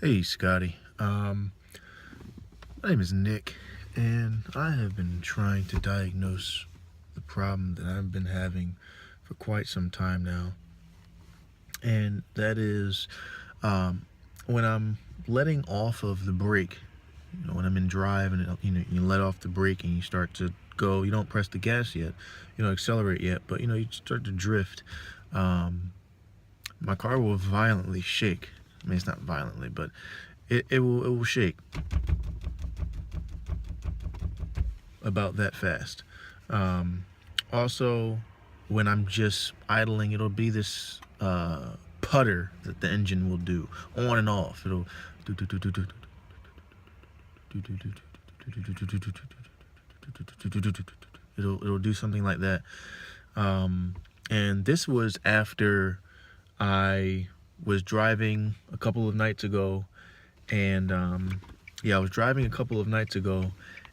Hey Scotty, my name is Nick, and I have been trying to diagnose the problem that I've been having for quite some time now, and that is um, when I'm letting off of the brake. When I'm in drive and you let off the brake and you start to go. You don't press the gas yet, you don't accelerate yet, but you start to drift. My car will violently shake. I mean, it's not violently, but it will shake about that fast. Um, Also, when I'm just idling, it'll be this putter that the engine will do on and off. It'll it'll do something like that. And this was after I was driving a couple of nights ago, and yeah, I was driving a couple of nights ago,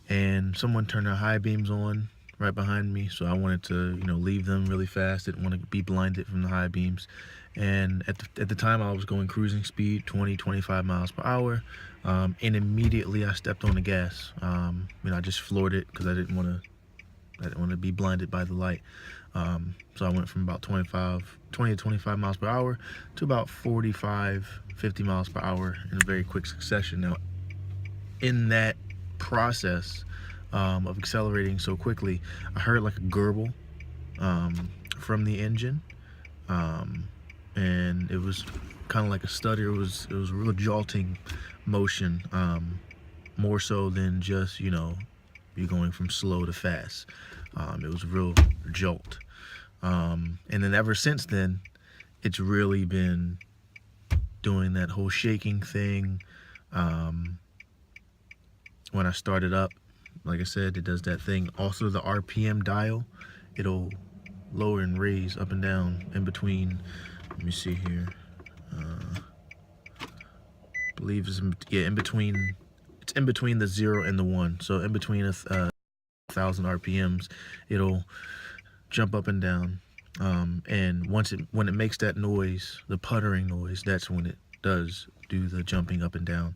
and someone turned their high beams on right behind me, so I wanted to, leave them really fast. Didn't want to be blinded from the high beams. And at the time, I was going cruising speed, 20-25 miles per hour, and immediately I stepped on the gas. I just floored it because I didn't want to be blinded by the light. So I went from about 20 to 25 miles per hour to about 45, 50 miles per hour in a very quick succession. Now, in that process of accelerating so quickly, I heard like a gurgle from the engine, and it was kind of like a stutter. It was a real jolting motion, more so than just you going from slow to fast. It was a real jolt, and then ever since then, it's really been doing that whole shaking thing. When I start it up, like I said, it does that thing. Also, the RPM dial, it'll lower and raise up and down in between. Let me see here. I believe it's in between. It's in between the 0 and the 1. So in between 1,000 RPMs, it'll jump up and down. And when it makes that noise, the puttering noise, that's when it does do the jumping up and down.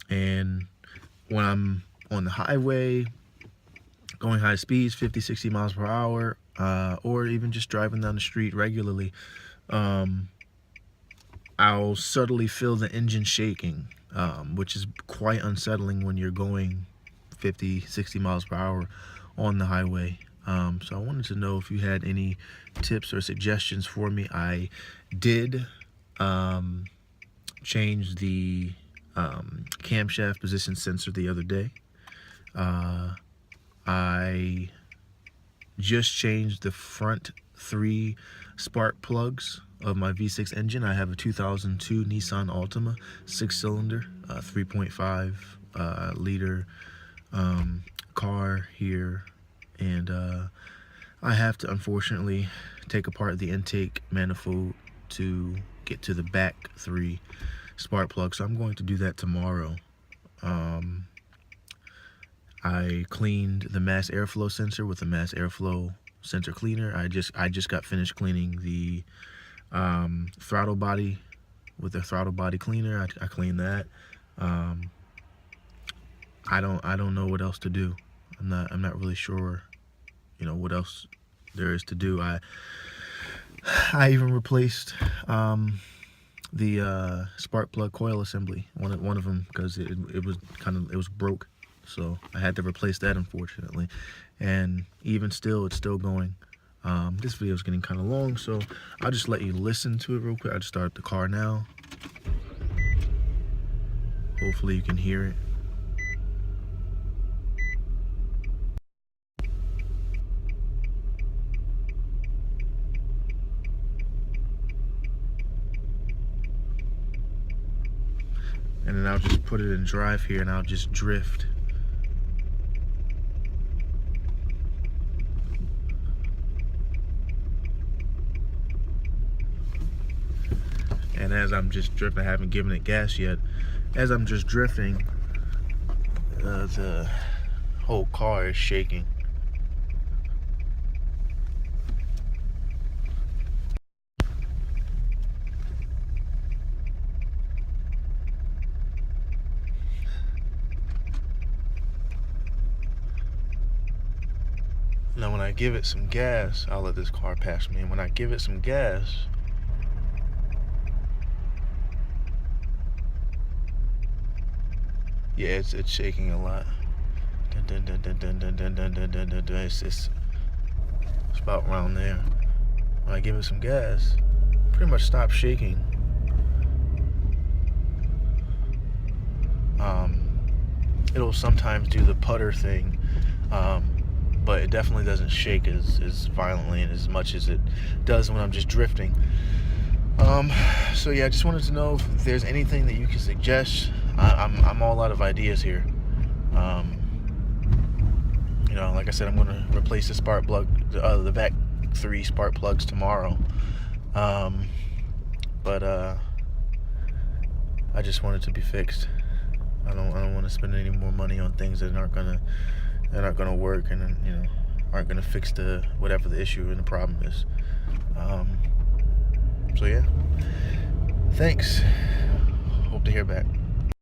And when I'm on the highway, going high speeds, 50, 60 miles per hour, or even just driving down the street regularly, I'll subtly feel the engine shaking, which is quite unsettling when you're going 50, 60 miles per hour on the highway. So I wanted to know if you had any tips or suggestions for me. I did change the camshaft position sensor the other day. I just changed the front 3 spark plugs of my V6 engine. I have a 2002 Nissan Altima 6-cylinder, 3.5 liter car here, and I have to unfortunately take apart the intake manifold to get to the back 3 spark plugs. So I'm going to do that tomorrow. I cleaned the mass airflow sensor with a mass airflow sensor cleaner. I just got finished cleaning the throttle body with the throttle body cleaner. I cleaned that. I don't know what else to do. I'm not really sure, what else there is to do. I even replaced the spark plug coil assembly, one of them, because it was broke, so I had to replace that, unfortunately. And even still, it's still going. This video is getting kind of long, so I'll just let you listen to it real quick. I'll just start the car now. Hopefully you can hear it. And then I'll just put it in drive here, and I'll just drift. And as I'm just drifting, I haven't given it gas yet. As I'm just drifting, the whole car is shaking. now when I give it some gas, I'll let this car pass me, and when I give it some gas, yeah, it's shaking a lot. It's about around there. When I give it some gas, pretty much stops shaking. It'll sometimes do the putter thing, but it definitely doesn't shake as violently and as much as it does when I'm just drifting. So yeah, I just wanted to know if there's anything that you can suggest. I'm all out of ideas here. You know, like I said, I'm going to replace the spark plug, the back 3 spark plugs tomorrow. But I just want it to be fixed. I don't want to spend any more money on things that aren't gonna work, and you know, aren't gonna fix whatever the issue and the problem is. So yeah, thanks. Hope to hear back.